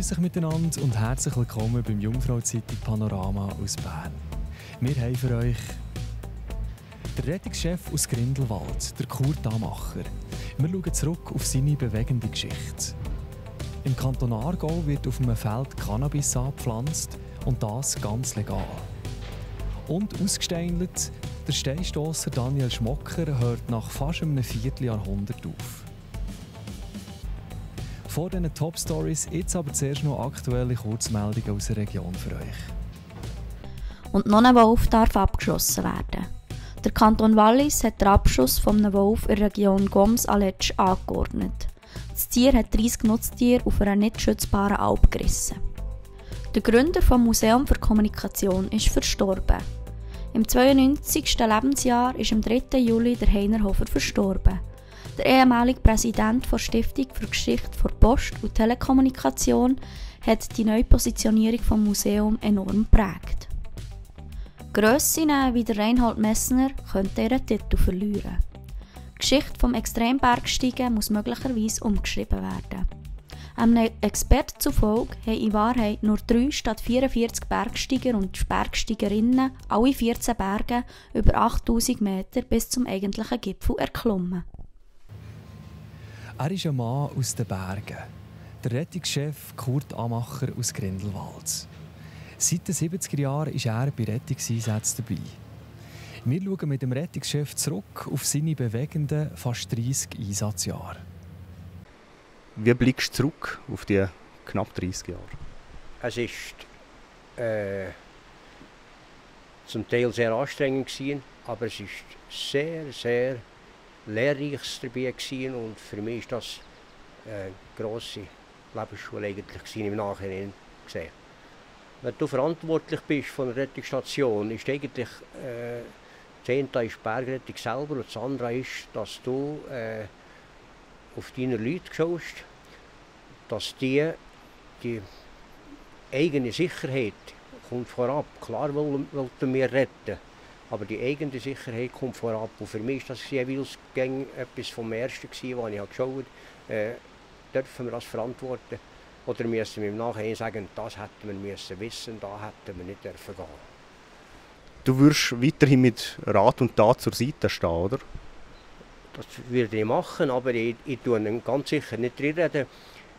Grüß euch miteinander und herzlich willkommen beim Jungfrau-Zeitung Panorama aus Bern. Wir haben für euch den Rettungschef aus Grindelwald, der Kurt Amacher. Wir schauen zurück auf seine bewegende Geschichte. Im Kanton Aargau wird auf einem Feld Cannabis angepflanzt und das ganz legal. Und ausgesteinelt, der Steinstosser Daniel Schmocker hört nach fast einem Vierteljahrhundert auf. Vor diesen Top-Stories jetzt aber zuerst noch aktuelle Kurzmeldungen aus der Region für euch. Und noch ein Wolf darf abgeschossen werden. Der Kanton Wallis hat den Abschuss von einem Wolf in der Region Goms-Aletsch angeordnet. Das Tier hat 30 Nutztiere auf einer nicht schützbaren Alp gerissen. Der Gründer des Museums für Kommunikation ist verstorben. Im 92. Lebensjahr ist am 3. Juli der Heiner Hofer verstorben. Der ehemalige Präsident der Stiftung für Geschichte der Post und Telekommunikation hat die Neupositionierung des Museums enorm geprägt. Grössinnen wie der Reinhold Messner könnten ihren Titel verlieren. Die Geschichte des Extrembergsteigen muss möglicherweise umgeschrieben werden. Einem Experten zufolge haben in Wahrheit nur 3 statt 44 Bergsteiger und Bergsteigerinnen alle 14 Berge über 8000 Meter bis zum eigentlichen Gipfel erklommen. Er ist ein Mann aus den Bergen, der Rettungschef Kurt Amacher aus Grindelwald. Seit den 70er Jahren ist er bei Rettungseinsätzen dabei. Wir schauen mit dem Rettungschef zurück auf seine bewegenden fast 30 Einsatzjahre. Wie blickst du zurück auf die knapp 30 Jahre? Es war zum Teil sehr anstrengend, aber es war sehr, sehr lehrreich dabei gewesen, und für mich war das eine grosse Lebensschule eigentlich im Nachhinein gesehen. Wenn du verantwortlich bist von der Rettungsstation, ist eigentlich das eine ist die Bergrettung selber und das andere ist, dass du auf deine Leute schaust, dass die eigene Sicherheit kommt vorab. Klar wollten wir retten, aber die eigene Sicherheit kommt vorab. Und für mich war das jeweils etwas vom Ersten, was ich geschaut habe. Dürfen wir das verantworten? Oder müssen wir im Nachhinein sagen, das hätten wir müssen wissen, da hätten wir nicht dürfen gehen. Du wirst weiterhin mit Rat und Tat zur Seite stehen, oder? Das würde ich machen, aber ich tue ganz sicher nicht reinreden.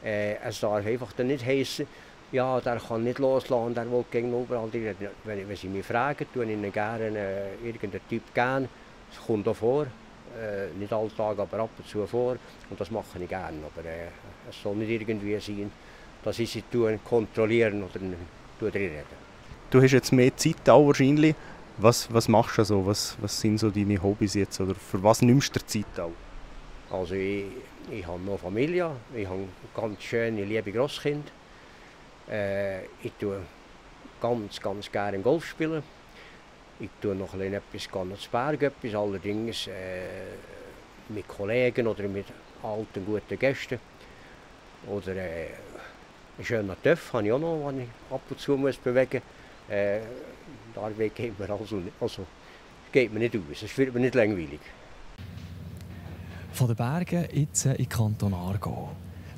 Es darf einfach dann nicht heissen, ja, der kann nicht loslassen, der will gegen überall reden. Wenn sie mich fragen, tue ich ihnen gerne irgendeinen Typ gern. Das kommt auch vor, nicht alle Tage, aber ab und zu vor. Und das mache ich gerne. Aber es soll nicht irgendwie sein, dass ich sie kontrollieren oder reinreden. Du hast jetzt mehr Zeit auch wahrscheinlich. Was machst du so? Was sind so deine Hobbys jetzt? Oder für was nimmst du dir Zeit auch? Also ich habe noch Familie, ich habe ganz schöne, liebe Grosskinder. Ich tue ganz gerne Golf spielen. Ich tue noch etwas zu Bergen, allerdings mit Kollegen oder mit alten, guten Gästen. Oder einen schönen Töpf habe ich auch noch, den ich ab und zu bewegen muss. Die Arbeit geht mir also geht mir nicht aus, es wird mir nicht langweilig. Von den Bergen jetzt in den Kanton Aargau.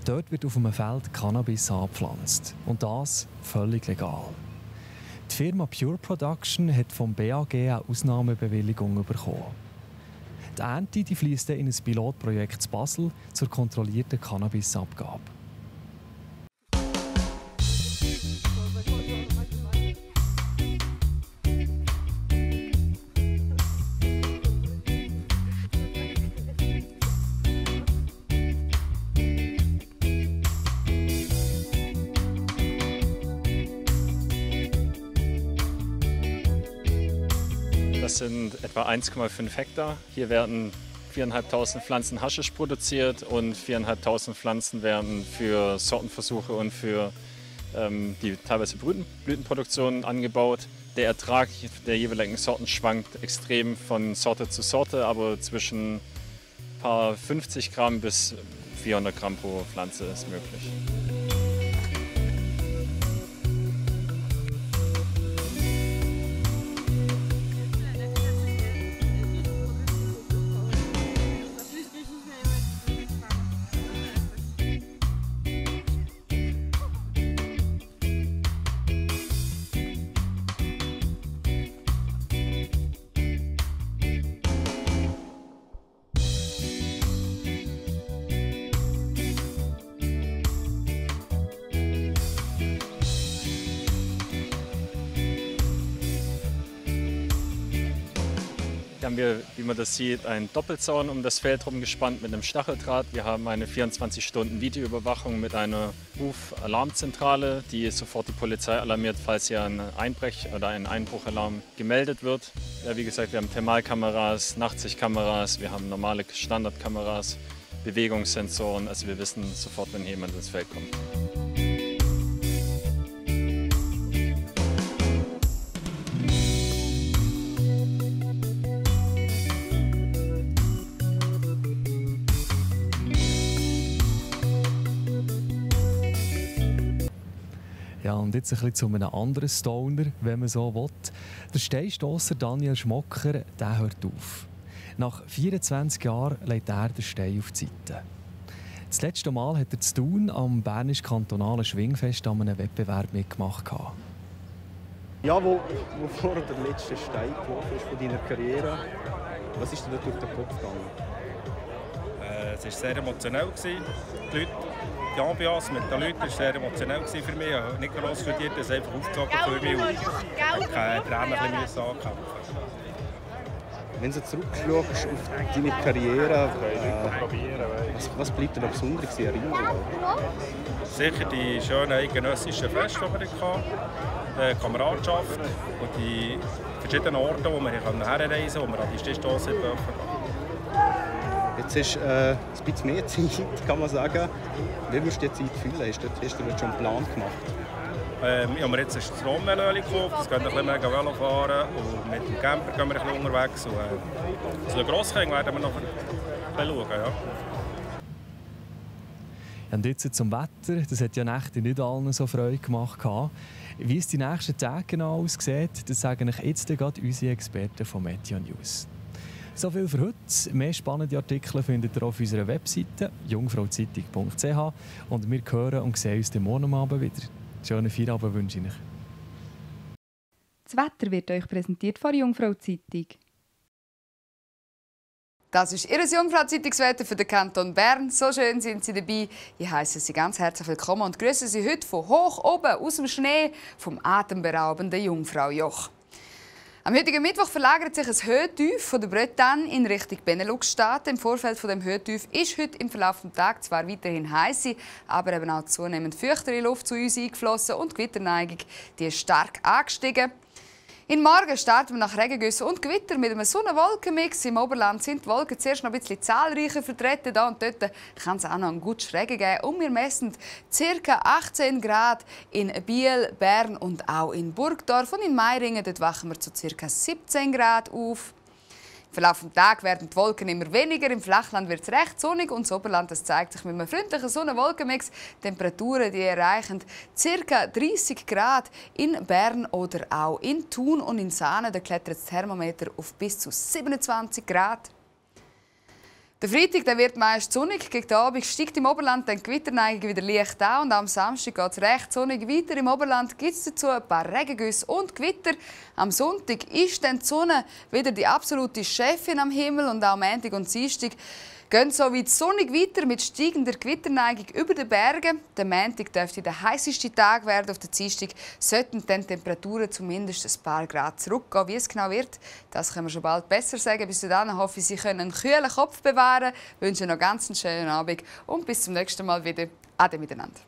Dort wird auf einem Feld Cannabis angepflanzt. Und das völlig legal. Die Firma Pure Production hat vom BAG eine Ausnahmebewilligung bekommen. Die Ernte fließt in ein Pilotprojekt in Basel zur kontrollierten Cannabisabgabe. Das sind etwa 1,5 Hektar. Hier werden 4.500 Pflanzen Haschisch produziert und 4.500 Pflanzen werden für Sortenversuche und für die teilweise Blütenproduktion angebaut. Der Ertrag der jeweiligen Sorten schwankt extrem von Sorte zu Sorte, aber zwischen paar 50 Gramm bis 400 Gramm pro Pflanze ist möglich. Hier haben wir, wie man das sieht, einen Doppelzaun um das Feld herum gespannt mit einem Stacheldraht. Wir haben eine 24-Stunden-Videoüberwachung mit einer Ruf-Alarmzentrale, die sofort die Polizei alarmiert, falls hier ein oder ein Einbruchalarm gemeldet wird. Ja, wie gesagt, wir haben Thermalkameras, Nachtsichtkameras, wir haben normale Standardkameras, Bewegungssensoren. Also wir wissen sofort, wenn jemand ins Feld kommt. Ja, und jetzt ein bisschen zu einem anderen Stoner, wenn man so will. Der Steinstosser Daniel Schmocker, der hört auf. Nach 24 Jahren legt er den Stein auf die Seite. Das letzte Mal hat er zu Thun am Bernisch-Kantonalen Schwingfest an einem Wettbewerb mitgemacht. Ja, wo vor der letzte Stein geworfen ist von deiner Karriere, was ist dir dort durch den Kopf gegangen? Es war sehr emotionell. Die Ambiance mit den Leuten war sehr emotionell für mich. Ich habe nicht gross studiert, das einfach aufgezogen für mich und ich keine Tränen ankämpfen. Wenn du zurückschaust auf deine Karriere, was bleibt dir noch besonders in Erinnerung? Sicher die schönen eidgenössischen Feste, die wir hatten, die Kameradschaft und die verschiedenen Orte, wo wir herreisen konnten, wo wir an die Steinstosse durften. Jetzt ist ein bisschen mehr Zeit, kann man sagen. Wie wirst du die Zeit fühlen? Hast du dort schon einen Plan gemacht? Ich habe mir jetzt ein Stromvelo gekauft, das geht ein bisschen mehr Velo fahren und mit dem Camper gehen wir ein bisschen unterwegs. Und zu den Grosskängen werden wir noch ein bisschen schauen. Ja. Und jetzt zum Wetter. Das hat ja Nächte nicht allen so Freude gemacht. Wie es die nächsten Tage genau aussieht, das sagen euch jetzt gerade unsere Experten von Meteo News. So viel für heute. Mehr spannende Artikel findet ihr auf unserer Webseite jungfrauzeitung.ch und wir hören und sehen uns morgen Abend wieder. Schönen Feierabend wünsche ich euch. Das Wetter wird euch präsentiert von Jungfrau Zeitung. Das ist Ihr Jungfrau-Zeitungswetter für den Kanton Bern. So schön sind Sie dabei. Ich heiße Sie ganz herzlich willkommen und grüße Sie heute von hoch oben aus dem Schnee vom atemberaubenden Jungfraujoch. Am heutigen Mittwoch verlagert sich ein Höhetief von der Bretagne in Richtung Benelux-Staaten. Im Vorfeld von dem Höhetief ist heute im Verlauf des Tages zwar weiterhin heiße, aber eben auch zunehmend feuchtere Luft zu uns eingeflossen und die Gewitterneigung die ist stark angestiegen. In Morgen starten wir nach Regengüssen und Gewitter mit einem Sonne-Wolken-Mix. Im Oberland sind die Wolken zuerst noch ein bisschen zahlreicher vertreten. Da und dort kann es auch noch einen guten Regen geben. Und wir messen ca. 18 Grad in Biel, Bern und auch in Burgdorf. Und in Meiringen dort wachen wir zu ca. 17 Grad auf. Im Verlauf des Tages werden die Wolken immer weniger. Im Flachland wird es recht sonnig und das Oberland das zeigt sich mit einem freundlichen Sonne-Wolkenmix. Temperaturen die erreichen ca. 30 Grad in Bern oder auch in Thun und in Saanen. Da klettert das Thermometer auf bis zu 27 Grad. Der Freitag der wird meist sonnig. Gegen den Abend steigt im Oberland die Gewitterneigung wieder leicht an. Und am Samstag geht es recht sonnig weiter. Im Oberland gibt es dazu ein paar Regengüsse und Gewitter. Am Sonntag ist dann die Sonne wieder die absolute Chefin am Himmel. Und auch Montag und Dienstag gehen so wie sonnig weiter mit steigender Gewitterneigung über den Bergen. Der Montag dürfte der heißeste Tag werden. Auf der Dienstag sollten dann die Temperaturen zumindest ein paar Grad zurückgehen. Wie es genau wird, das können wir schon bald besser sagen. Bis dahin hoffe ich, Sie können einen kühlen Kopf bewahren. Ich wünsche noch ganz einen schönen Abend und bis zum nächsten Mal wieder. Ade miteinander.